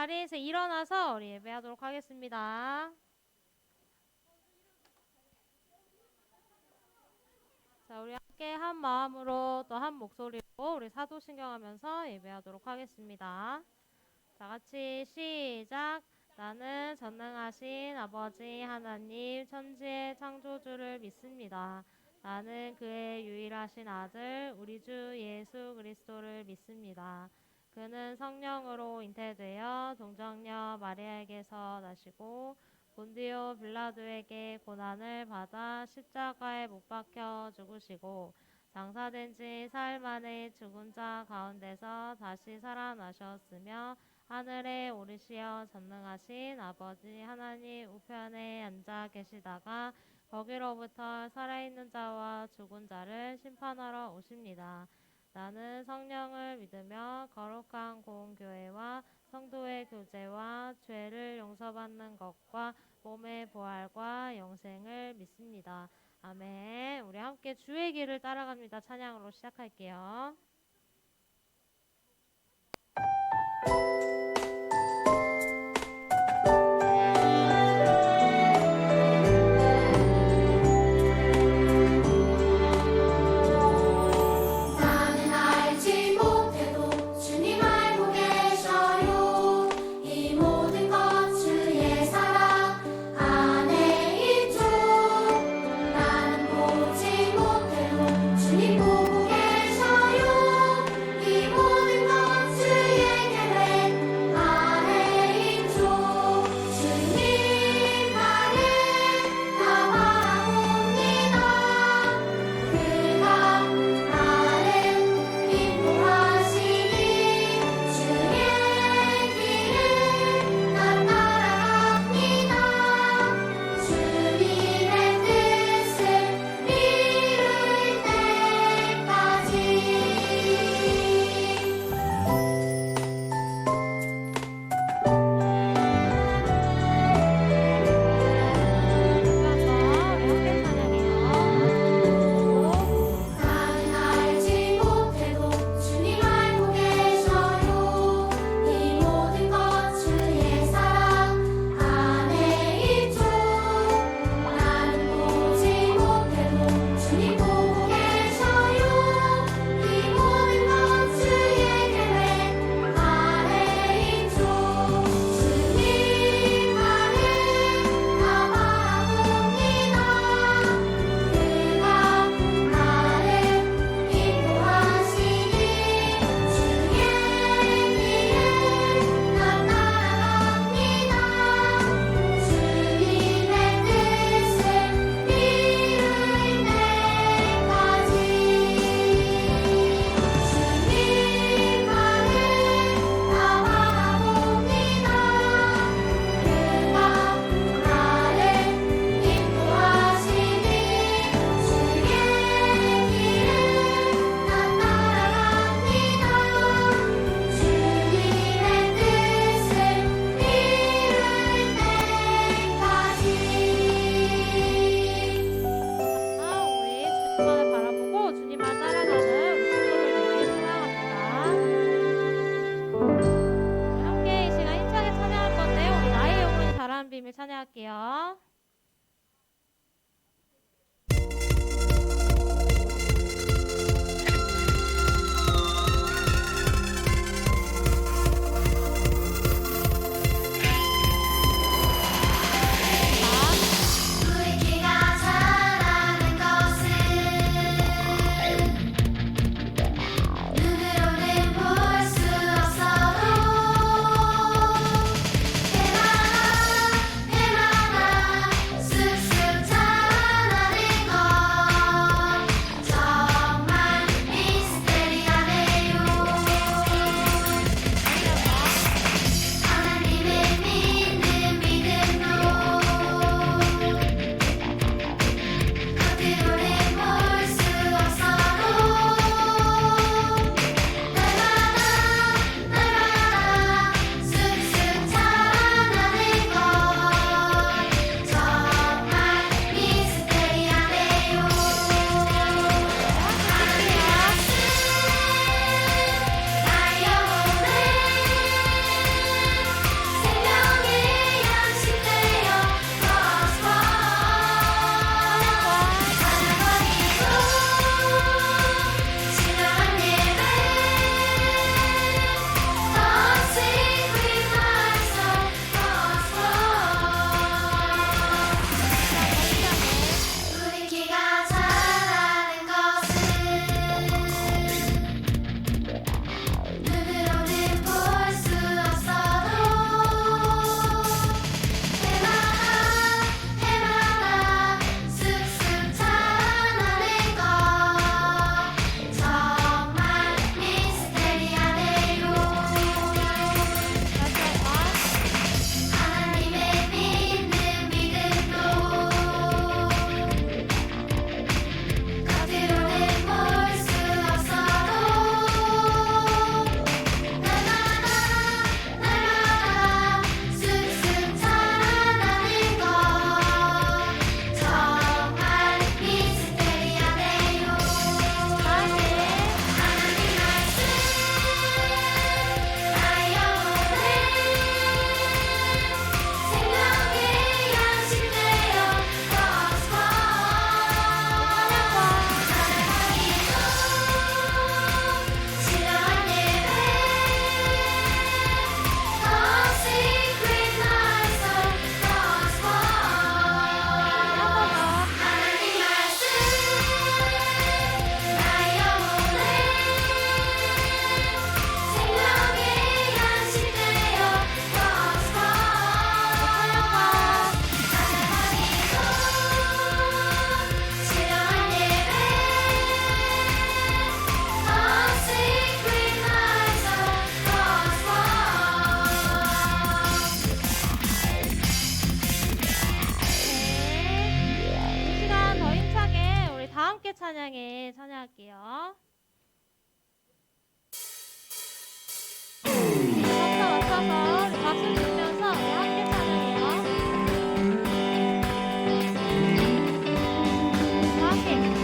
자리에서 일어나서 우리 예배하도록 하겠습니다. 자, 우리 함께 한 마음으로 또 한 목소리로 우리 사도신경하면서 예배하도록 하겠습니다. 다 같이 시작. 나는 전능하신 아버지 하나님 천지의 창조주를 믿습니다. 나는 그의 유일하신 아들 우리 주 예수 그리스도를 믿습니다. 그는 성령으로 잉태되어 동정녀 마리아에게서 나시고 본디오 빌라도에게 고난을 받아 십자가에 못 박혀 죽으시고 장사된 지 사흘 만에 죽은 자 가운데서 다시 살아나셨으며 하늘에 오르시어 전능하신 아버지 하나님 우편에 앉아 계시다가 거기로부터 살아있는 자와 죽은 자를 심판하러 오십니다. 나는 성령을 믿으며 거룩한 공교회와 성도의 교제와 죄를 용서받는 것과 몸의 부활과 영생을 믿습니다. 아멘. 우리 함께 주의 길을 따라갑니다. 찬양으로 시작할게요. 찬양할게요. 해마다 할게요. 박수 맞춰서 우리 박수 치면서 우리 함께 찬양해요. 다 함께.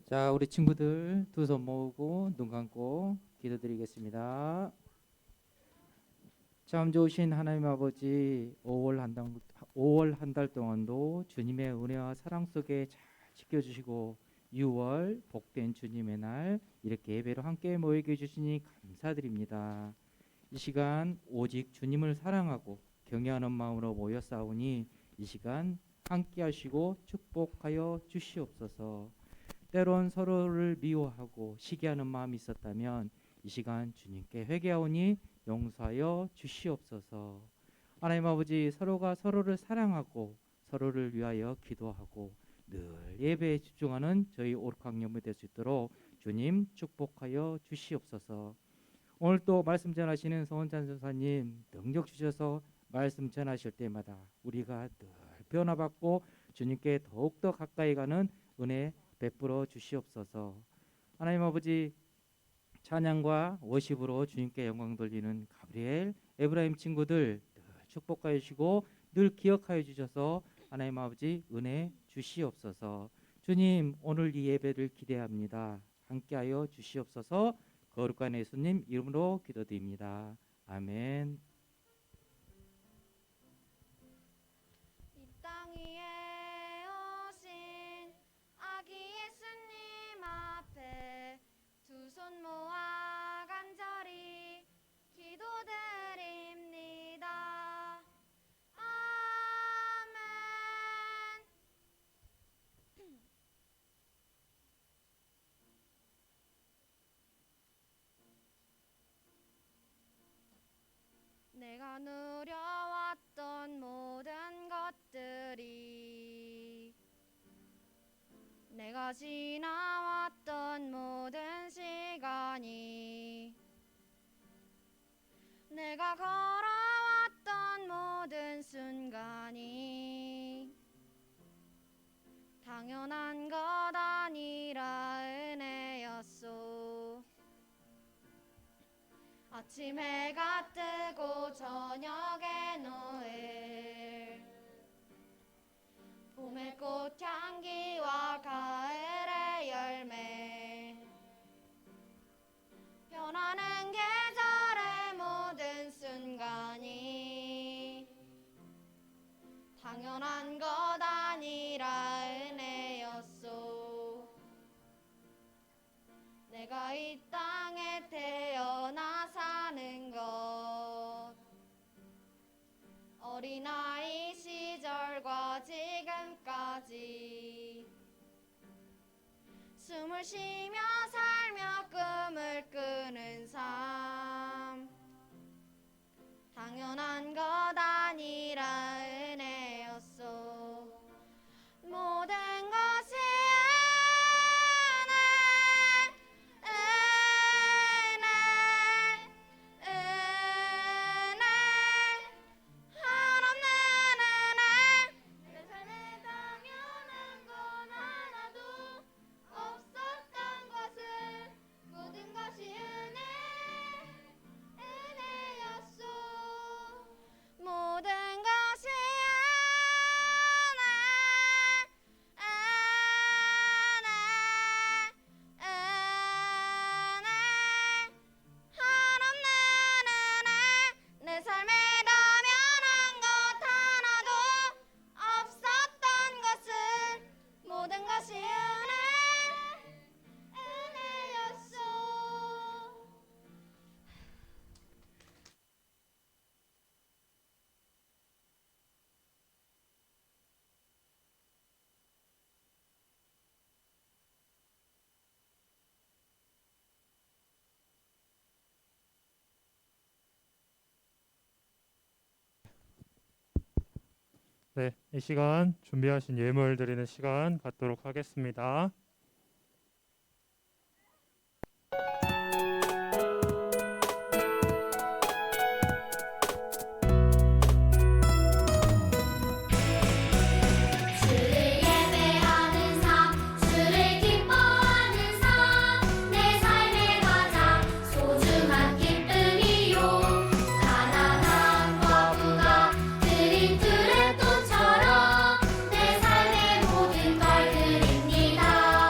자, 우리 친구들 두 손 모으고 눈 감고 기도드리겠습니다. 참 좋으신 하나님 아버지, 5월 한 달 동안도 주님의 은혜와 사랑 속에 잘 지켜주시고 6월 복된 주님의 날 이렇게 예배로 함께 모이게 해주시니 감사드립니다. 이 시간 오직 주님을 사랑하고 경외하는 마음으로 모여 싸우니 이 시간 함께 하시고 축복하여 주시옵소서. 때론 서로를 미워하고 시기하는 마음이 있었다면 이 시간 주님께 회개하오니 용서하여 주시옵소서. 하나님 아버지, 서로가 서로를 사랑하고 서로를 위하여 기도하고 늘 예배에 집중하는 저희 오르강 연무 될 수 있도록 주님 축복하여 주시옵소서. 오늘 또 말씀 전하시는 서원찬 전사님 능력 주셔서 말씀 전하실 때마다 우리가 늘 변화받고 주님께 더욱더 가까이 가는 은혜 베풀어 주시옵소서. 하나님 아버지, 찬양과 워십으로 주님께 영광 돌리는 가브리엘, 에브라임 친구들 늘 축복하여 주시고 늘 기억하여 주셔서 하나님 아버지 은혜 주시옵소서. 주님, 오늘 이 예배를 기대합니다. 함께하여 주시옵소서. 거룩한 예수님 이름으로 기도드립니다. 아멘. 이 땅 위에 오신 아기 예수님 앞에 두 손 모아 간절히 기도드립니다. 아멘. 내가 누려왔던 모든 것들이, 내가 지나왔던 모든 시간이, 내가 걸어왔던 모든 순간이 당연한 것 아니라 은혜였소. 아침 해가 뜨고 저녁에 노을, 봄의 꽃향기와 가을의 열매, 변하는 계절의 모든 순간이 당연한 것 아니라 은혜였소. 내가 이 땅에 태어나 사는 것, 어린아이 시절과 지금까지 숨을 쉬며 살며 꿈을 꾸는 삶, 당연한 것 아니라 은혜였소. 모든 것이 네, 이 시간 준비하신 예물 드리는 시간 갖도록 하겠습니다. 주를 예배하는 삶, 주를 기뻐하는 삶, 내 삶의 가장 소중한 기쁨이요. 가난한 과부가 드린 두레돈처럼 내 삶의 모든 걸 드립니다.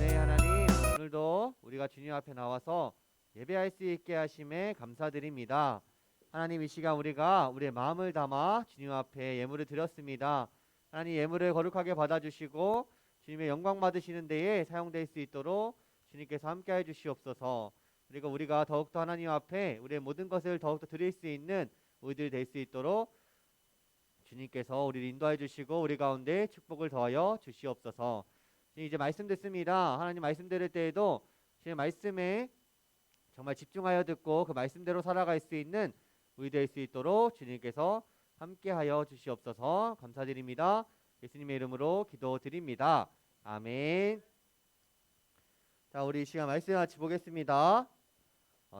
네, 하나님, 오늘도 우리가 주님 앞에 나와서 예배할 수 있게 하심에 감사드립니다. 하나님, 이 시간 우리가 우리의 마음을 담아 주님 앞에 예물을 드렸습니다. 하나님, 예물을 거룩하게 받아주시고 주님의 영광 받으시는 데에 사용될 수 있도록 주님께서 함께해 주시옵소서. 그리고 우리가 더욱더 하나님 앞에 우리의 모든 것을 더욱더 드릴 수 있는 우리들이 될 수 있도록 주님께서 우리를 인도해 주시고 우리 가운데 축복을 더하여 주시옵소서. 이제 말씀 듣습니다. 하나님 말씀 들을 때에도 주님 말씀에 정말 집중하여 듣고 그 말씀대로 살아갈 수 있는 우리 될 수 있도록 주님께서 함께하여 주시옵소서. 감사드립니다. 예수님의 이름으로 기도드립니다. 아멘. 자, 우리 이 시간 말씀 같이 보겠습니다.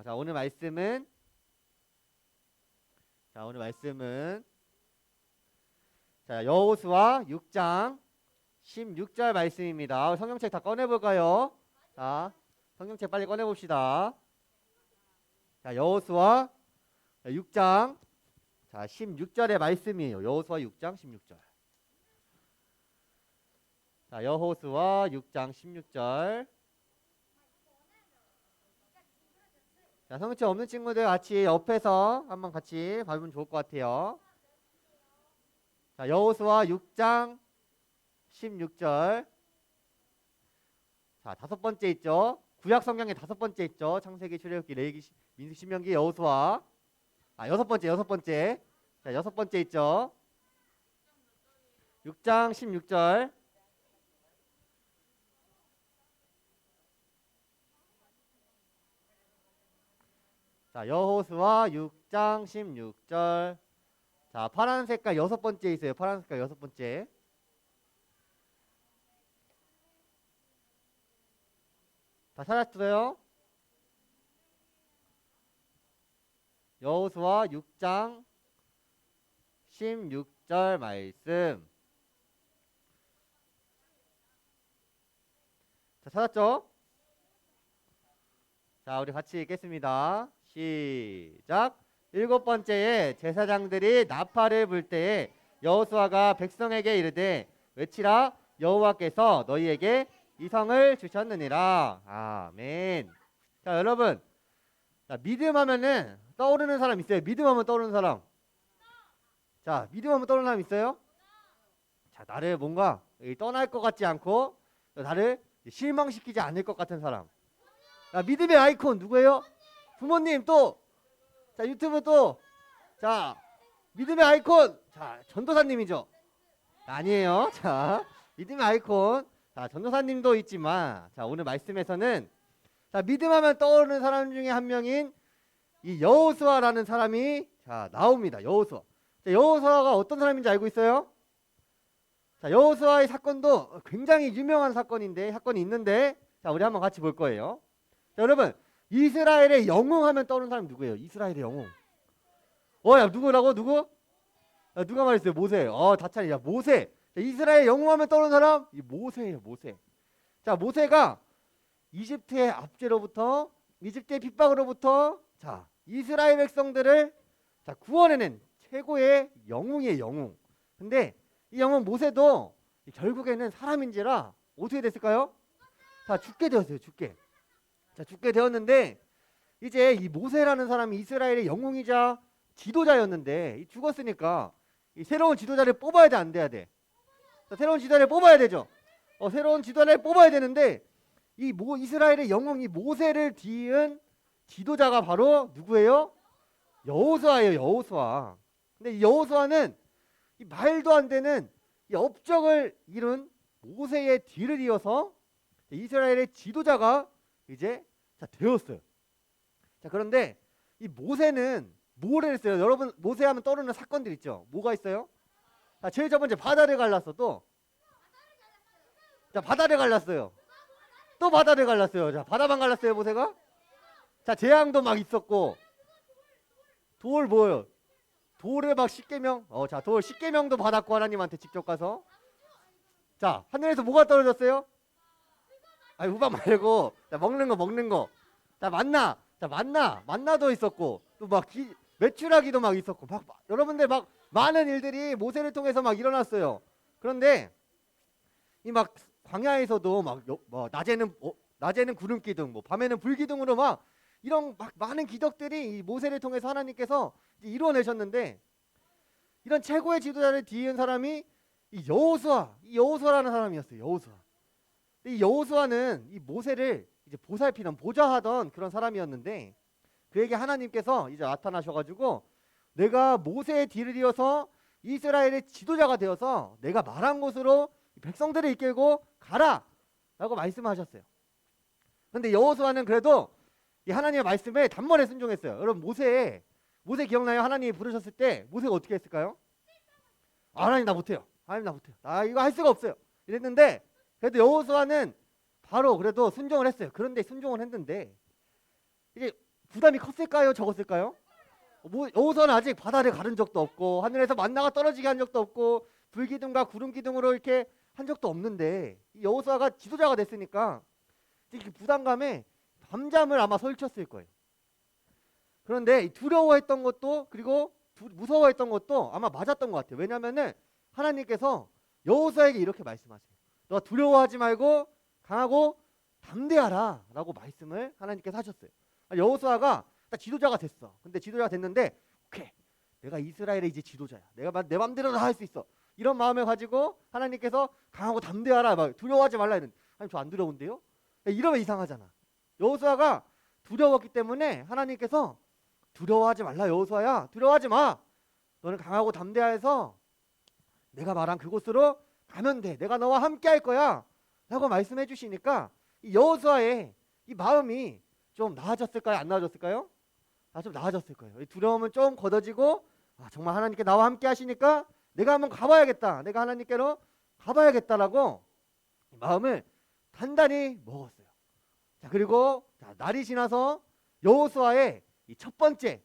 자, 오늘 말씀은 여호수아 6장 16절 말씀입니다. 성경책 다 꺼내볼까요? 자, 성경책 빨리 꺼내봅시다. 자, 여호수아 6장 16절의 말씀이에요. 여호수아 6장 16절. 자, 여호수아 6장 16절. 자, 성경책 없는 친구들 같이 옆에서 한번 같이 봐주면 좋을 것 같아요. 자, 여호수아 6장 16절. 자, 다섯 번째 있죠. 구약 성경에 다섯 번째 있죠. 창세기, 출애굽기, 레위기, 민수기, 신명기, 여호수아. 여섯 번째. 자, 여섯 번째 있죠. 6장 16절. 자, 여호수아 6장 16절. 자, 파란 색깔 여섯 번째 있어요. 파란 색깔 여섯 번째. 다 찾았어요? 여호수아 6장 16절 말씀. 자, 찾았죠? 자, 우리 같이 읽겠습니다. 시작. 일곱 번째에 제사장들이 나팔을 불 때에 여호수아가 백성에게 이르되 외치라, 여호와께서 너희에게 이 성을 주셨느니라. 아멘. 자, 여러분, 자, 믿음 하면은 떠오르는 사람 있어요? 믿음 하면 떠오르는 사람. 자, 믿음 하면 떠오르는 사람 있어요? 자, 나를 뭔가 떠날 것 같지 않고 나를 실망시키지 않을 것 같은 사람. 자, 믿음의 아이콘 누구예요? 부모님. 또 자, 유튜브 또 자, 믿음의 아이콘. 자, 전도사님이죠? 아니에요. 자, 믿음의 아이콘. 자, 전도사님도 있지만, 자, 오늘 말씀에서는 자, 믿음하면 떠오르는 사람 중에 한 명인 이 여호수아라는 사람이 자, 나옵니다. 여호수아. 자, 여호수아가 어떤 사람인지 알고 있어요? 자, 여호수아의 사건도 굉장히 유명한 사건이 있는데, 자, 우리 한번 같이 볼 거예요. 자, 여러분, 이스라엘의 영웅 하면 떠오르는 사람이 누구예요? 이스라엘의 영웅. 야, 누구라고? 누구? 누가 말했어요? 모세. 다찬이. 야, 모세. 자, 이스라엘 영웅 하면 떠오르는 사람? 이 모세예요, 모세. 자, 모세가 이집트의 압제로부터, 이집트의 핍박으로부터 자, 이스라엘 백성들을 자, 구원해낸 최고의 영웅이에요, 영웅. 근데 이 영웅 모세도 결국에는 사람인지라 어떻게 됐을까요? 자, 죽게 되었어요, 죽게. 자, 죽게 되었는데 이제 이 모세라는 사람이 이스라엘의 영웅이자 지도자였는데 이 죽었으니까 이 새로운 지도자를 뽑아야 돼, 안 돼야 돼? 자, 새로운 지도자를 뽑아야 되죠. 새로운 지도자를 뽑아야 되는데 이 이스라엘의 영웅 이 모세를 뒤은 지도자가 바로 누구예요? 여호수아예요, 여호수아. 근데 이 여호수아는 이 말도 안 되는 이 업적을 이룬 모세의 뒤를 이어서 이스라엘의 지도자가 이제 자, 되었어요. 자, 그런데 이 모세는 뭐를 했어요? 여러분, 모세 하면 떠오르는 사건들 있죠? 뭐가 있어요? 자, 제일 첫 번째 바다를 갈랐어. 또 자, 바다를 갈랐어요. 또 바다를 갈랐어요. 자, 바다만 갈랐어요, 모세가? 자, 재앙도 막 있었고 돌 뭐예요? 돌을 막 십계명. 자, 돌 십계명도 받았고 하나님한테 직접 가서. 자, 하늘에서 뭐가 떨어졌어요? 아니, 우박 말고 자, 먹는 거. 자, 만나도 있었고 또 막 메추라기도 막 있었고 막 여러분들 막 많은 일들이 모세를 통해서 막 일어났어요. 그런데 이 막 광야에서도 막 낮에는 구름 기둥, 뭐 밤에는 불 기둥으로 막 이런 막 많은 기적들이 이 모세를 통해서 하나님께서 이루어내셨는데, 이런 최고의 지도자를 뒤이은 사람이 이 여호수아라는 사람이었어요. 여호수아. 이 여호수아는 이 모세를 이제 보살피던 보좌하던 그런 사람이었는데, 그에게 하나님께서 이제 나타나셔가지고 내가 모세의 뒤를 이어서 이스라엘의 지도자가 되어서 내가 말한 곳으로 백성들을 이끌고 가라라고 말씀하셨어요. 그런데 여호수아는 그래도 이 하나님의 말씀에 단번에 순종했어요. 여러분 모세 기억나요? 하나님이 부르셨을 때 모세가 어떻게 했을까요? 하나님 나 못해요. 하나님 나 못해요. 나 이거 할 수가 없어요. 이랬는데 그래도 여호수아는 바로 그래도 순종을 했어요. 그런데 순종을 했는데 이제 부담이 컸을까요? 적었을까요? 여호수아는 아직 바다를 가른 적도 없고 하늘에서 만나가 떨어지게 한 적도 없고 불기둥과 구름기둥으로 이렇게 한 적도 없는데, 이 여호수아가 지도자가 됐으니까 이렇게 부담감에 밤잠을 아마 설쳤을 거예요. 그런데 두려워했던 것도 그리고 무서워했던 것도 아마 맞았던 것 같아요. 왜냐하면은 하나님께서 여호수아에게 이렇게 말씀하세요. 너 두려워하지 말고 강하고 담대하라 라고 말씀을 하나님께서 하셨어요. 여호수아가 딱 지도자가 됐어. 근데 지도자가 됐는데 오케이, 내가 이스라엘의 이제 지도자야. 내가 내 맘대로 다 할 수 있어. 이런 마음을 가지고 하나님께서 강하고 담대하라, 막 두려워하지 말라 이런. 하나님 저 안 두려운데요? 이러면 이상하잖아. 여호수아가 두려웠기 때문에 하나님께서 두려워하지 말라 여호수아야, 두려워하지 마. 너는 강하고 담대해서 내가 말한 그곳으로 가면 돼. 내가 너와 함께 할 거야 라고 말씀해 주시니까 이 여호수아의 이 마음이 좀 나아졌을까요? 안 나아졌을까요? 좀 나아졌을 거예요. 이 두려움은 좀 걷어지고 정말 하나님께 나와 함께 하시니까 내가 한번 가봐야겠다. 내가 하나님께로 가봐야겠다라고 마음을 단단히 먹었어요. 자, 그리고 날이 지나서 여호수아의 이 첫 번째,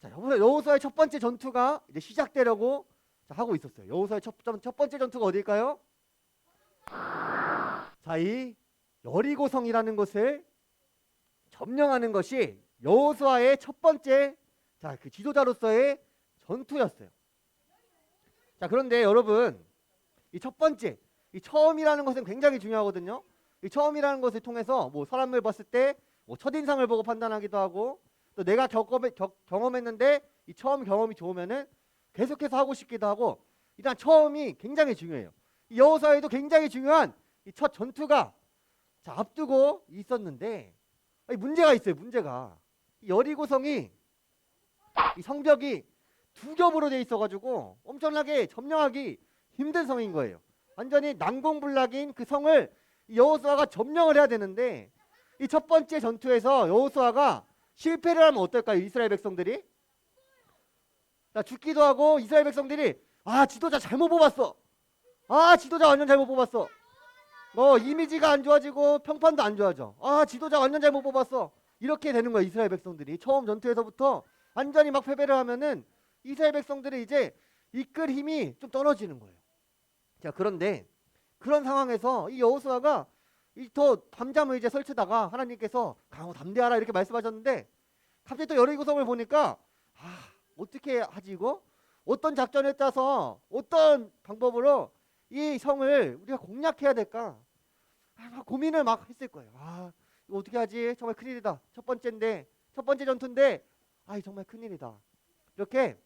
여호수아의 첫 번째 전투가 이제 시작되려고 하고 있었어요. 여호수아의 첫 번째 전투가 어딜까요? 자, 이 여리고성이라는 곳을 점령하는 것이 여호수아의 첫 번째 그 지도자로서의 전투였어요. 자, 그런데 여러분, 이 첫 번째, 이 처음이라는 것은 굉장히 중요하거든요. 이 처음이라는 것을 통해서 뭐 사람을 봤을 때 뭐 첫인상을 보고 판단하기도 하고, 또 내가 경험했는데 이 처음 경험이 좋으면은 계속해서 하고 싶기도 하고, 일단 처음이 굉장히 중요해요. 이 여호수아에도 굉장히 중요한 이 첫 전투가 앞두고 있었는데 문제가 있어요. 문제가 이 여리고성이 이 성벽이 두 겹으로 돼 있어가지고 엄청나게 점령하기 힘든 성인 거예요. 완전히 난공불락인 그 성을 여호수아가 점령을 해야 되는데, 이 첫 번째 전투에서 여호수아가 실패를 하면 어떨까요? 이스라엘 백성들이 죽기도 하고, 이스라엘 백성들이 지도자 잘못 뽑았어. 지도자 완전 잘못 뽑았어. 이미지가 안 좋아지고 평판도 안 좋아져. 지도자 완전 잘못 뽑았어. 이렇게 되는 거예요. 이스라엘 백성들이 처음 전투에서부터 완전히 막 패배를 하면은 이스라엘 백성들이 이제 이끌 힘이 좀 떨어지는 거예요. 자, 그런데 그런 상황에서 이 여호수아가 더 밤잠을 이제 설치다가 하나님께서 강하고 담대하라 이렇게 말씀하셨는데, 갑자기 또 여리고성을 보니까 어떻게 하지 이거? 어떤 작전을 짜서 어떤 방법으로 이 성을 우리가 공략해야 될까? 막 고민을 막 했을 거예요. 이거 어떻게 하지? 정말 큰일이다. 첫 번째 전투인데 정말 큰일이다. 이렇게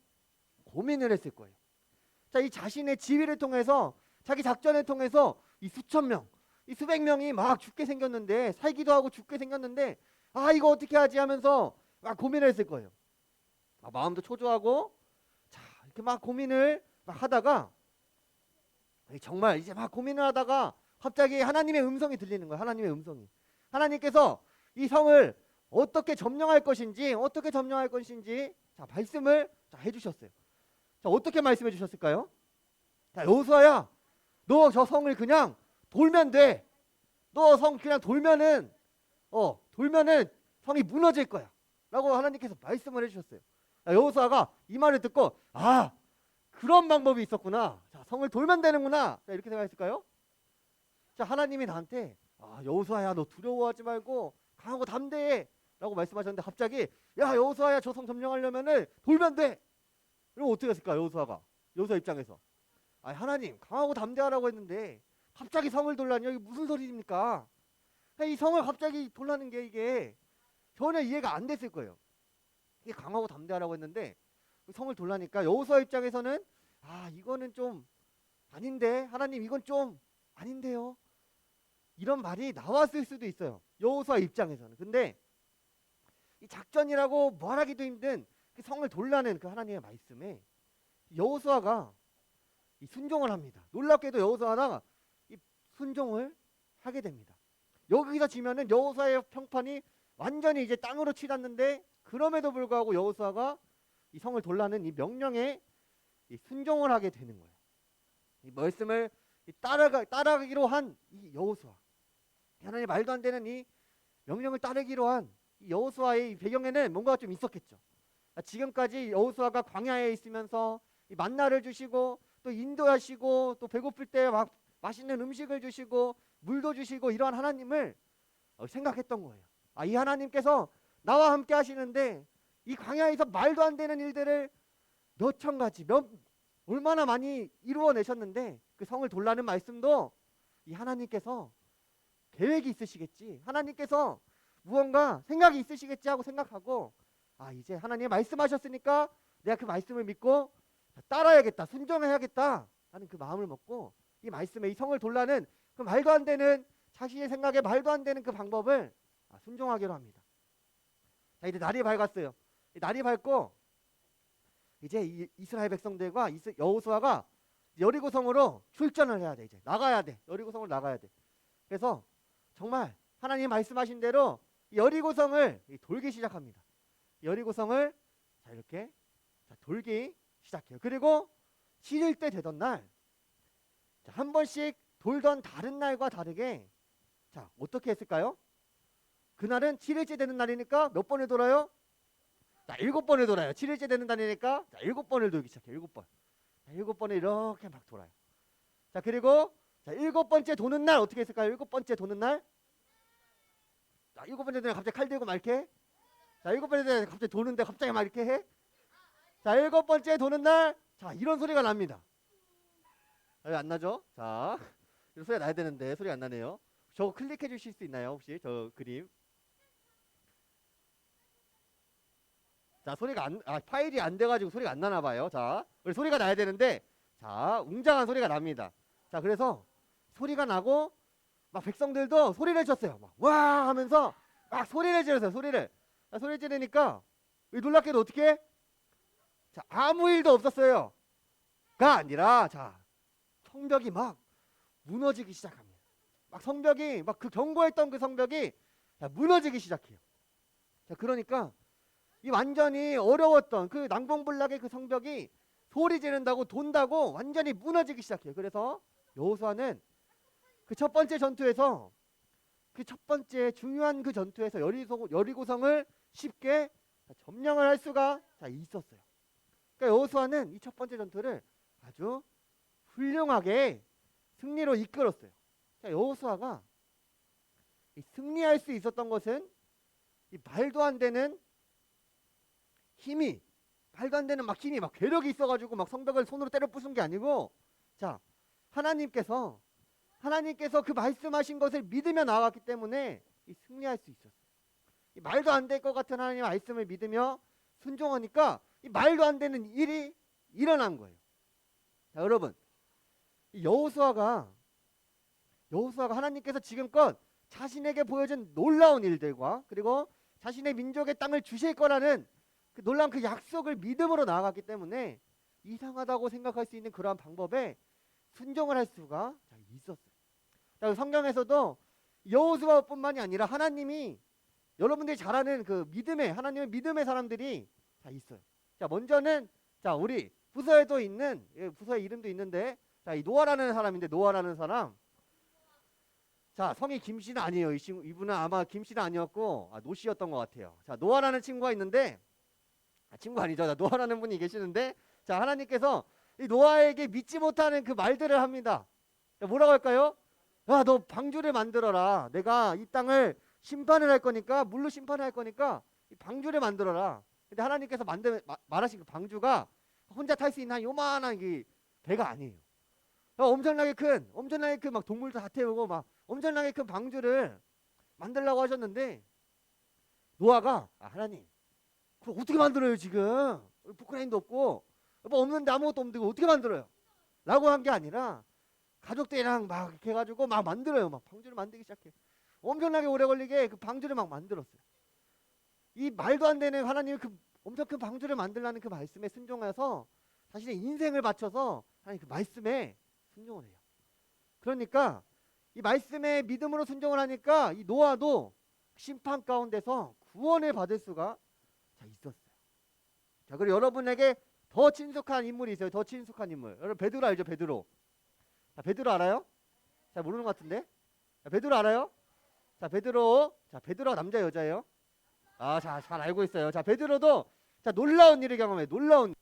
고민을 했을 거예요. 자, 이 자신의 지위를 통해서, 자기 작전을 통해서 이 수천 명, 이 수백 명이 막 죽게 생겼는데, 살기도 하고 죽게 생겼는데 이거 어떻게 하지 하면서 막 고민을 했을 거예요. 마음도 초조하고, 자, 이렇게 막 고민을 막 하다가 정말 이제 막 고민을 하다가 갑자기 하나님의 음성이 들리는 거예요. 하나님의 음성이. 하나님께서 이 성을 어떻게 점령할 것인지 말씀을 해주셨어요. 자, 어떻게 말씀해 주셨을까요? 자, 여호수아야, 너 저 성을 그냥 돌면 돼. 너 성 그냥 돌면은 성이 무너질 거야 라고 하나님께서 말씀을 해주셨어요. 자, 여호수아가 이 말을 듣고 그런 방법이 있었구나. 자, 성을 돌면 되는구나. 자, 이렇게 생각했을까요? 자, 하나님이 나한테 여호수아야, 너 두려워하지 말고 강하고 담대해 라고 말씀하셨는데, 갑자기 야, 여호수아야, 저 성 점령하려면은 돌면 돼. 그럼 어떻게 했을까? 여호수아 입장에서 하나님 강하고 담대하라고 했는데 갑자기 성을 돌라니요? 이게 무슨 소리입니까? 이 성을 갑자기 돌라는 게 이게 전혀 이해가 안 됐을 거예요. 이게 강하고 담대하라고 했는데 성을 돌라니까 여호수아 입장에서는 이거는 좀 아닌데, 하나님 이건 좀 아닌데요, 이런 말이 나왔을 수도 있어요, 여호수아 입장에서는. 근데 이 작전이라고 말하기도 힘든 그 성을 돌라는 그 하나님의 말씀에 여호수아가 이 순종을 합니다. 놀랍게도 여호수아가 이 순종을 하게 됩니다. 여기서 지면은 여호수아의 평판이 완전히 이제 땅으로 치닫는데, 그럼에도 불구하고 여호수아가 이 성을 돌라는 이 명령에 이 순종을 하게 되는 거예요. 이 말씀을 따라가기로 한 이 여호수아, 하나님 말도 안 되는 이 명령을 따르기로 한 이 여호수아의 배경에는 뭔가 좀 있었겠죠. 지금까지 여호수아가 광야에 있으면서 이 만나를 주시고 또 인도하시고 또 배고플 때 막 맛있는 음식을 주시고 물도 주시고 이러한 하나님을 생각했던 거예요. 이 하나님께서 나와 함께 하시는데 이 광야에서 말도 안 되는 일들을 몇천 가지, 얼마나 많이 이루어내셨는데, 그 성을 돌라는 말씀도 이 하나님께서 계획이 있으시겠지, 하나님께서 무언가 생각이 있으시겠지 하고 생각하고, 이제 하나님 말씀하셨으니까 내가 그 말씀을 믿고 따라야겠다, 순종해야겠다 하는 그 마음을 먹고 이 말씀에 이 성을 돌라는 그 말도 안 되는, 자신의 생각에 말도 안 되는 그 방법을 순종하기로 합니다. 자, 이제 날이 밝았어요. 날이 밝고 이제 이스라엘 백성들과 여호수아가 여리고성으로 출전을 해야 돼. 이제 나가야 돼. 여리고성을 나가야 돼. 그래서 정말 하나님 말씀하신 대로 여리고성을 돌기 시작합니다. 여리고성을 이렇게 돌기 시작해요. 그리고 7일째 되던 날, 한 번씩 돌던 다른 날과 다르게 어떻게 했을까요? 그날은 7일째 되는 날이니까 몇 번을 돌아요? 7번을 돌아요. 7일째 되는 날이니까 7번을 돌기 시작해요. 7번. 7번을 이렇게 막 돌아요. 그리고 7번째 도는 날 어떻게 했을까요? 7번째 도는 날, 7번째 되면 갑자기 칼 들고 막 이렇게 해. 7번째 되면 갑자기 도는데 갑자기 막 이렇게 해. 7번째 도는 날, 이런 소리가 납니다. 왜 안 나죠? 이런 소리가 나야 되는데 소리가 안 나네요. 저거 클릭해 주실 수 있나요? 혹시 저 그림? 소리가 파일이 안 돼가지고 소리가 안 나나 봐요. 우리 소리가 나야 되는데, 웅장한 소리가 납니다. 그래서 소리가 나고 막 백성들도 소리를 쳤어요. 막 와 하면서 막 소리를 지르세요. 소리 지르니까 놀랍게도 어떻게? 아무 일도 없었어요. 가 아니라 성벽이 막 무너지기 시작합니다. 막 성벽이 막 그 견고했던 그 성벽이 무너지기 시작해요. 그러니까 이 완전히 어려웠던 그 난공불락의 그 성벽이 소리 지른다고 돈다고 완전히 무너지기 시작해요. 그래서 여호수아는 그 첫 번째 전투에서, 그 첫 번째 중요한 그 전투에서 여리고성을 쉽게 점령을 할 수가 있었어요. 그러니까 여호수아는 이 첫 번째 전투를 아주 훌륭하게 승리로 이끌었어요. 여호수아가 승리할 수 있었던 것은 이 말도 안 되는 힘이, 말도 안 되는 막 힘이, 막 괴력이 있어가지고 막 성벽을 손으로 때려 부순 게 아니고, 하나님께서 그 말씀하신 것을 믿으며 나아갔기 때문에 승리할 수 있었어요. 이 말도 안 될 것 같은 하나님의 말씀을 믿으며 순종하니까 이 말도 안 되는 일이 일어난 거예요. 여러분, 여호수아가 하나님께서 지금껏 자신에게 보여준 놀라운 일들과 그리고 자신의 민족의 땅을 주실 거라는 그 놀라운 그 약속을 믿음으로 나아갔기 때문에 이상하다고 생각할 수 있는 그러한 방법에 순종을 할 수가 있었어요. 성경에서도 여호수아뿐만이 아니라 하나님이, 여러분들이 잘 아는 그 하나님의 믿음의 사람들이 있어요. 먼저는 우리 부서에도 있는, 부서의 이름도 있는데, 이 노아라는 사람인데, 노아라는 사람, 성이 김씨는 아니에요. 이분은 아마 김씨는 아니었고 노씨였던 것 같아요. 노아라는 친구가 있는데, 친구 아니죠. 노아라는 분이 계시는데, 하나님께서 이 노아에게 믿지 못하는 그 말들을 합니다. 뭐라고 할까요? 너 방주를 만들어라. 내가 이 땅을 심판을 할 거니까, 물로 심판을 할 거니까 이 방주를 만들어라. 근데 하나님께서 말하신 그 방주가 혼자 탈 수 있는 요만한 이 배가 아니에요. 엄청나게 큰 막 동물도 다 태우고 막 엄청나게 큰 방주를 만들라고 하셨는데 노아가 하나님 그걸 어떻게 만들어요 지금 포크레인도 없고 뭐 없는데 아무것도 없는데 어떻게 만들어요? 라고 한 게 아니라 가족들이랑 막 이렇게 해가지고 막 만들어요. 막 방주를 만들기 시작해. 엄청나게 오래 걸리게 그 방주를 막 만들었어요. 이 말도 안 되는 하나님이 그 엄청 큰 방주를 만들라는 그 말씀에 순종해서 자신의 인생을 바쳐서 하나님 그 말씀에 순종을 해요. 그러니까 이 말씀에 믿음으로 순종을 하니까 이 노아도 심판 가운데서 구원을 받을 수가 있었어요. 자, 그리고 여러분에게 더 친숙한 인물이 있어요. 더 친숙한 인물. 여러분 베드로 알죠? 베드로. 자, 베드로 알아요? 잘 모르는 것 같은데. 자, 베드로 알아요? 자, 베드로가 남자 여자예요? 자, 잘 알고 있어요. 자, 베드로도 자, 놀라운 일을 경험해요. 놀라운.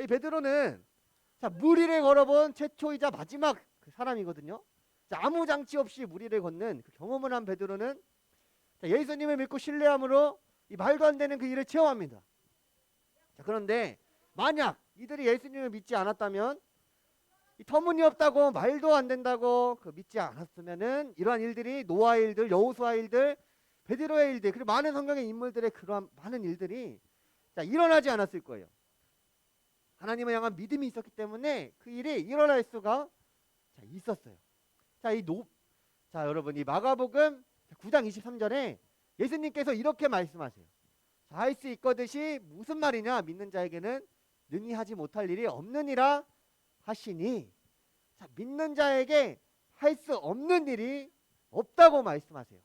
이 베드로는 자, 무리를 걸어본 최초이자 마지막 그 사람이거든요. 자, 아무 장치 없이 무리를 걷는 그 경험을 한 베드로는 자, 예수님을 믿고 신뢰함으로 이 말도 안 되는 그 일을 체험합니다. 자, 그런데 만약 이들이 예수님을 믿지 않았다면 이 터무니없다고 말도 안 된다고 그 믿지 않았으면은 이러한 일들이 노아의 일들, 여호수아의 일들, 베드로의 일들 그리고 많은 성경의 인물들의 그러한 많은 일들이 자, 일어나지 않았을 거예요. 하나님을 향한 믿음이 있었기 때문에 그 일이 일어날 수가 있었어요. 자, 여러분 이 마가복음 9장 23절에 예수님께서 이렇게 말씀하세요. 할 수 있거든이 무슨 말이냐? 믿는 자에게는 능히 하지 못할 일이 없느니라 하시니 자, 믿는 자에게 할 수 없는 일이 없다고 말씀하세요.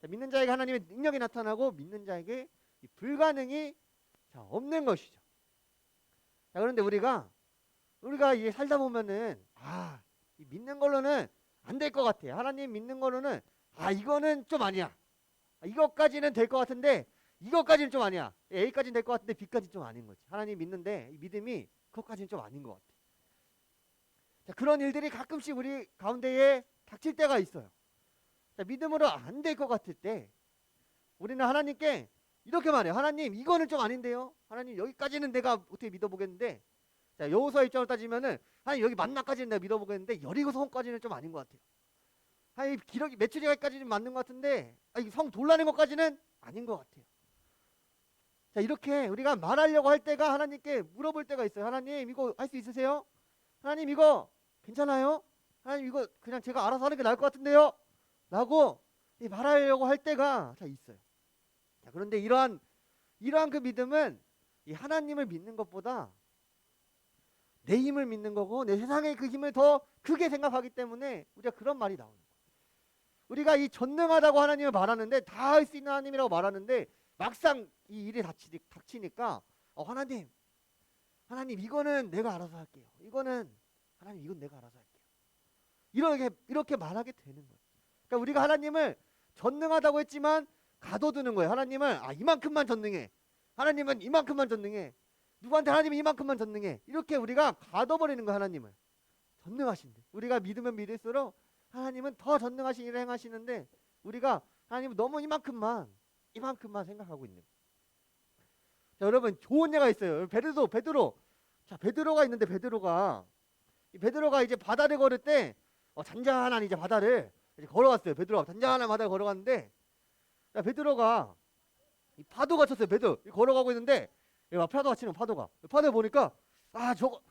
자, 믿는 자에게 하나님의 능력이 나타나고 믿는 자에게 이 불가능이 없는 것이죠. 자, 그런데 우리가 이게 살다 보면은 이 믿는 걸로는 안 될 것 같아. 하나님 믿는 걸로는 이거는 좀 아니야. 이것까지는 될 것 같은데 이것까지는 좀 아니야. A까지는 될 것 같은데 B까지는 좀 아닌 거지. 하나님 믿는데 이 믿음이 그것까지는 좀 아닌 것 같아. 자, 그런 일들이 가끔씩 우리 가운데에 닥칠 때가 있어요. 자, 믿음으로 안 될 것 같을 때 우리는 하나님께 이렇게 말해요. 하나님 이거는 좀 아닌데요. 하나님 여기까지는 내가 어떻게 믿어보겠는데 자, 여호수아 입장으로 따지면은 하나님 여기 만나까지는 내가 믿어보겠는데 여리고성까지는 좀 아닌 것 같아요. 하나님 기록이 메추리가까지는 맞는 것 같은데 성 돌라는 것까지는 아닌 것 같아요. 자, 이렇게 우리가 말하려고 할 때가 하나님께 물어볼 때가 있어요. 하나님 이거 할 수 있으세요? 하나님 이거 괜찮아요? 하나님 이거 그냥 제가 알아서 하는 게 나을 것 같은데요? 라고 말하려고 할 때가 있어요. 자, 그런데 이러한 그 믿음은 이 하나님을 믿는 것보다 내 힘을 믿는 거고 내 세상의 그 힘을 더 크게 생각하기 때문에 우리가 그런 말이 나오는 거예요. 우리가 이 전능하다고 하나님을 말하는데 다 할 수 있는 하나님이라고 말하는데 막상 이 일이 닥치니까 하나님 이거는 내가 알아서 할게요. 이거는 하나님 이건 내가 알아서 할게요. 이렇게 말하게 되는 거예요. 그러니까 우리가 하나님을 전능하다고 했지만 가둬두는 거예요. 하나님을 이만큼만 전능해. 하나님은 이만큼만 전능해. 누구한테 하나님은 이만큼만 전능해. 이렇게 우리가 가둬버리는 거예요. 하나님을 전능하신데 우리가 믿으면 믿을수록 하나님은 더 전능하신 일을 행하시는데 우리가 하나님은 너무 이만큼만 생각하고 있는 거예요. 자, 여러분 좋은 예가 있어요. 베드로. 자, 베드로가 있는데 베드로가 이제 바다를 걸을 때 잔잔한 이제 바다를 이제 걸어갔어요. 베드로가 잔잔한 바다를 걸어갔는데 자, 베드로가 이 파도가 쳤어요. 베드로 걸어가고 있는데 파도가 치는 파도가 보니까 저거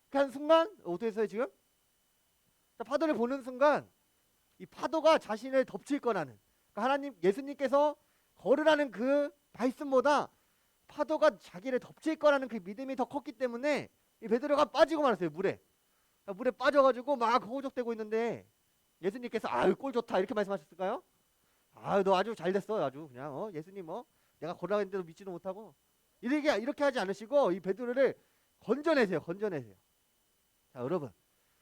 이렇게 하는 순간 어떻게 했어요 지금? 자, 파도를 보는 순간 이 파도가 자신을 덮칠 거라는 그러니까 예수님께서 걸으라는 그 말씀보다 파도가 자기를 덮칠 거라는 그 믿음이 더 컸기 때문에 이 베드로가 빠지고 말았어요. 물에 빠져가지고 막 허우적대고 있는데 예수님께서 꼴 좋다 이렇게 말씀하셨을까요? 너 아주 잘 됐어. 아주 그냥 예수님 내가 걸으라고 했는데도 믿지도 못하고 이렇게 하지 않으시고 이 베드로를 건져내세요. 자, 여러분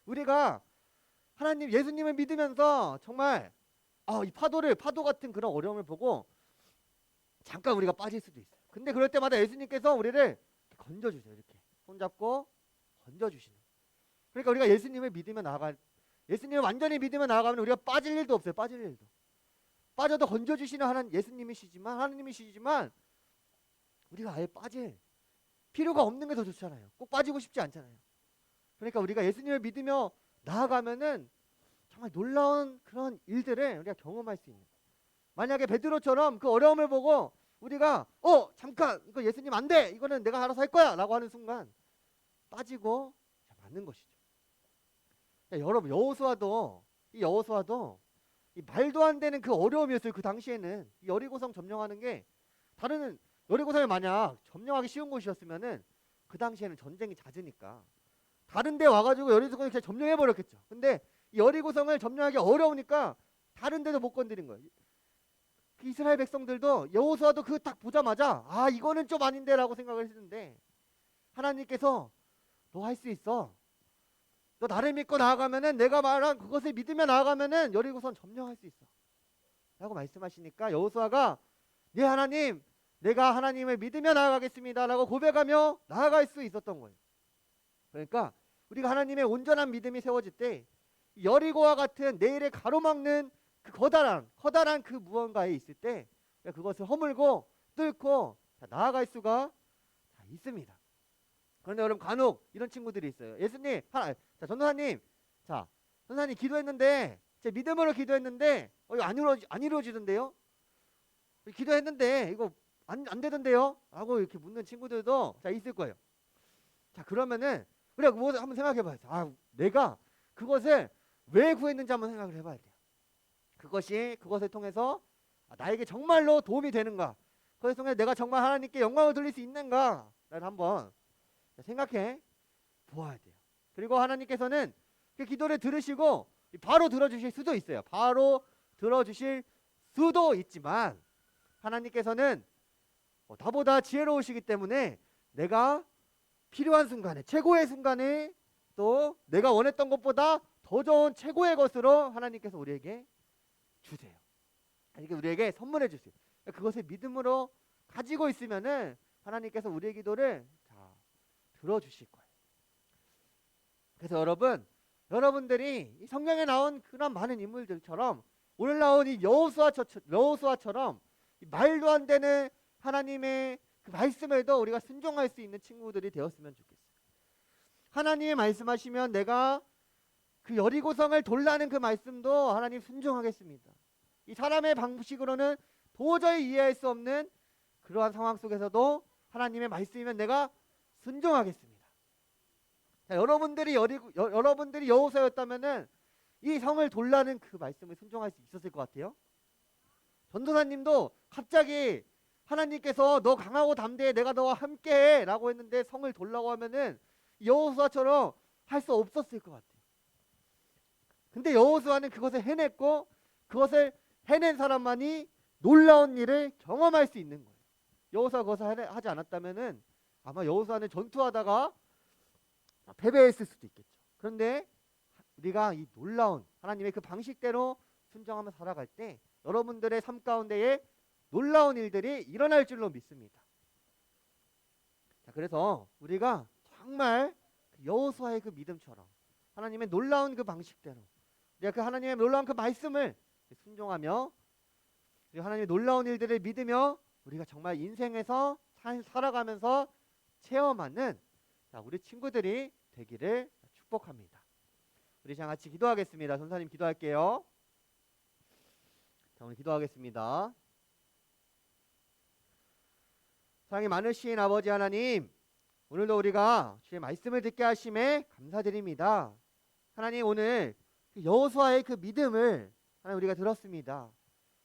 우리가 하나님 예수님을 믿으면서 정말 이 파도 같은 그런 어려움을 보고 잠깐 우리가 빠질 수도 있어요. 근데 그럴 때마다 예수님께서 우리를 건져주세요. 이렇게 손잡고 건져주시는. 그러니까 우리가 예수님을 완전히 믿으며 나아가면 우리가 빠질 일도 없어요. 빠져도 건져주시는 하나님이시지만 우리가 아예 빠질 필요가 없는 게 더 좋잖아요. 꼭 빠지고 싶지 않잖아요. 그러니까 우리가 예수님을 믿으며 나아가면은 정말 놀라운 그런 일들을 우리가 경험할 수 있는 거예요. 만약에 베드로처럼 그 어려움을 보고 우리가 잠깐 이거 예수님 안 돼, 이거는 내가 알아서 할 거야 라고 하는 순간 빠지고 맞는 것이죠. 여러분, 여호수아도 이 말도 안 되는 그 어려움이었어요. 그 당시에는 이 여리고성 점령하는 게, 다른 여리고성이 만약 점령하기 쉬운 곳이었으면은 그 당시에는 전쟁이 잦으니까 다른 데 와가지고 여리고성을 그냥 점령해 버렸겠죠. 근데 이 여리고성을 점령하기 어려우니까 다른 데도 못 건드린 거예요. 그 이스라엘 백성들도, 여호수아도 그거 딱 보자마자 이거는 좀 아닌데라고 생각을 했는데, 하나님께서 너 할 수 있어, 너 나를 믿고 나아가면은, 내가 말한 그것을 믿으며 나아가면은 여리고성 점령할 수 있어 라고 말씀하시니까 여호수아가 네 하나님, 내가 하나님을 믿으며 나아가겠습니다 라고 고백하며 나아갈 수 있었던 거예요. 그러니까 우리가 하나님의 온전한 믿음이 세워질 때 여리고와 같은 내일을 가로막는 그 커다란 그 무언가에 있을 때 그것을 허물고 뚫고 나아갈 수가 있습니다. 그런데 여러분, 간혹 이런 친구들이 있어요. 예수님, 전도사님, 전도사님 기도했는데, 제 믿음으로 기도했는데 이거 안 이루어지던데요? 기도했는데 이거 안 되던데요? 라고 이렇게 묻는 친구들도 있을 거예요. 그러면은 우리가 뭐 한번 생각해 봐야죠. 내가 그것을 왜 구했는지 한번 생각을 해봐야 돼요. 그것을 통해서 나에게 정말로 도움이 되는가? 그것을 통해 내가 정말 하나님께 영광을 돌릴 수 있는가? 라는 한번 생각해 보아야 돼요. 그리고 하나님께서는 그 기도를 들으시고 바로 들어주실 수도 있어요. 바로 들어주실 수도 있지만 하나님께서는 나보다 지혜로우시기 때문에 내가 필요한 순간에, 최고의 순간에, 또 내가 원했던 것보다 더 좋은 최고의 것으로 하나님께서 우리에게 주세요. 이게 우리에게 선물해 주세요. 그것을 믿음으로 가지고 있으면은 하나님께서 우리의 기도를 들어주실 거예요. 그래서 여러분들이 이 성경에 나온 그런 많은 인물들처럼 오늘 나온 이 여호수아처럼 이 말도 안 되는 하나님의 그 말씀에도 우리가 순종할 수 있는 친구들이 되었으면 좋겠어요. 하나님이 말씀하시면 내가 그 여리고성을 돌라는 그 말씀도 하나님 순종하겠습니다. 이 사람의 방식으로는 도저히 이해할 수 없는 그러한 상황 속에서도 하나님의 말씀이면 내가 순종하겠습니다. 여러분들이 여호수아였다면은 이 성을 돌라는 그 말씀을 순종할 수 있었을 것 같아요. 전도사님도 갑자기 하나님께서 너 강하고 담대해, 내가 너와 함께해 라고 했는데 성을 돌라고 하면은 여호수아처럼 할 수 없었을 것 같아요. 근데 여호수아는 그것을 해냈고, 그것을 해낸 사람만이 놀라운 일을 경험할 수 있는 거예요. 여호수아가 그것을 하지 않았다면은 아마 여호수아는 전투하다가 패배했을 수도 있겠죠. 그런데 우리가 이 놀라운 하나님의 그 방식대로 순종하며 살아갈 때 여러분들의 삶 가운데에 놀라운 일들이 일어날 줄로 믿습니다. 그래서 우리가 정말 여호수아의 그 믿음처럼 하나님의 놀라운 그 방식대로 우리가 그 하나님의 놀라운 그 말씀을 순종하며 하나님의 놀라운 일들을 믿으며 우리가 정말 인생에서 살아가면서 체험하는 우리 친구들이 되기를 축복합니다. 우리 다 같이 기도하겠습니다. 전사님 기도할게요. 오늘 기도하겠습니다. 사랑이 많으신 아버지 하나님, 오늘도 우리가 주의 말씀을 듣게 하심에 감사드립니다. 하나님, 오늘 여호수아의 그 믿음을 하나님 우리가 들었습니다.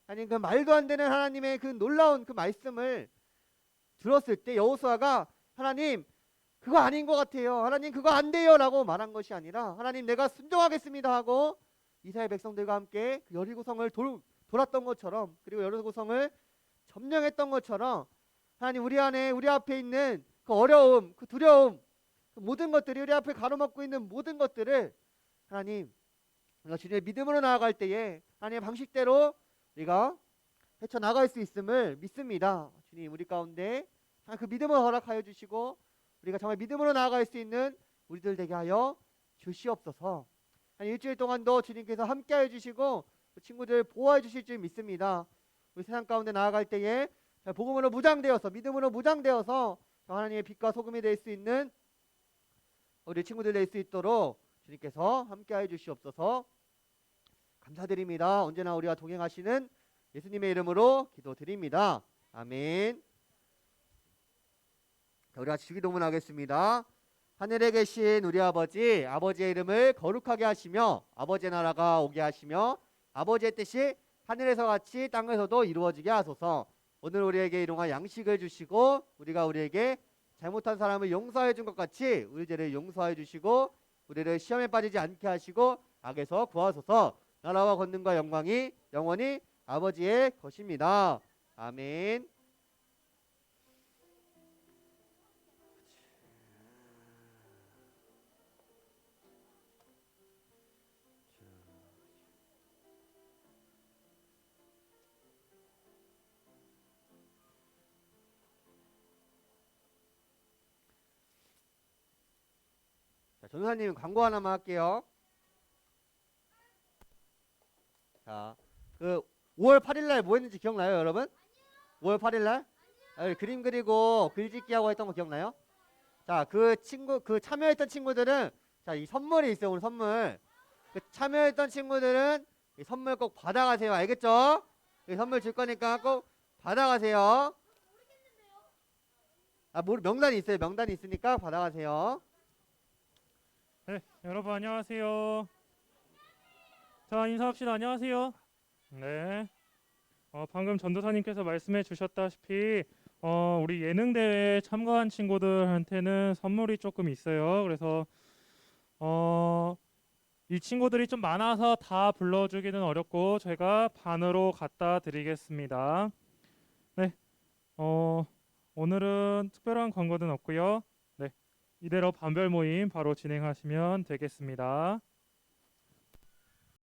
하나님, 그 말도 안 되는 하나님의 그 놀라운 그 말씀을 들었을 때 여호수아가 하나님 그거 아닌 것 같아요, 하나님 그거 안 돼요 라고 말한 것이 아니라 하나님 내가 순종하겠습니다 하고 이스라엘 백성들과 함께 그 여리고성을 돌았던 것처럼, 그리고 여리고성을 점령했던 것처럼 하나님 우리 앞에 있는 그 어려움, 그 두려움, 그 모든 것들이 우리 앞에 가로막고 있는 모든 것들을 하나님 우리가 주님의 믿음으로 나아갈 때에 하나님의 방식대로 우리가 헤쳐나갈 수 있음을 믿습니다. 주님, 우리 가운데 그 믿음을 허락하여 주시고 우리가 정말 믿음으로 나아갈 수 있는 우리들 되게 하여 주시옵소서. 일주일 동안도 주님께서 함께하여 주시고 친구들 보호해 주실 줄 믿습니다. 우리 세상 가운데 나아갈 때에 복음으로 무장되어서, 믿음으로 무장되어서 하나님의 빛과 소금이 될 수 있는 우리 친구들 될 수 있도록 주님께서 함께해 주시옵소서. 감사드립니다. 언제나 우리와 동행하시는 예수님의 이름으로 기도드립니다. 아멘. 자, 우리 같이 주기도문하겠습니다. 하늘에 계신 우리 아버지, 아버지의 이름을 거룩하게 하시며 아버지의 나라가 오게 하시며 아버지의 뜻이 하늘에서 같이 땅에서도 이루어지게 하소서. 오늘 우리에게 일용할 양식을 주시고 우리가 우리에게 잘못한 사람을 용서해 준 것 같이 우리 죄를 용서해 주시고 우리를 시험에 빠지지 않게 하시고 악에서 구하소서. 나라와 권능과 영광이 영원히 아버지의 것입니다. 아멘. 자, 전도사님 광고 하나만 할게요. 자, 그 5월 8일 날 뭐 했는지 기억나요, 여러분? 5월 8일 날? 그림 그리고 글짓기 하고 했던 거 기억나요? 자, 그 참여했던 친구들은 자, 이 선물이 있어요, 오늘 선물. 그 참여했던 친구들은 이 선물 꼭 받아가세요. 알겠죠? 이 선물 줄 거니까 꼭 받아가세요. 아, 명단이 있어요. 명단이 있으니까 받아가세요. 네, 여러분 안녕하세요. 자, 인사합시다. 안녕하세요. 네. 방금 전도사님께서 말씀해 주셨다시피 우리 예능 대회에 참가한 친구들한테는 선물이 조금 있어요. 그래서 이 친구들이 좀 많아서 다 불러주기는 어렵고 제가 반으로 갖다 드리겠습니다. 네. 오늘은 특별한 광고는 없고요. 네. 이대로 반별 모임 바로 진행하시면 되겠습니다.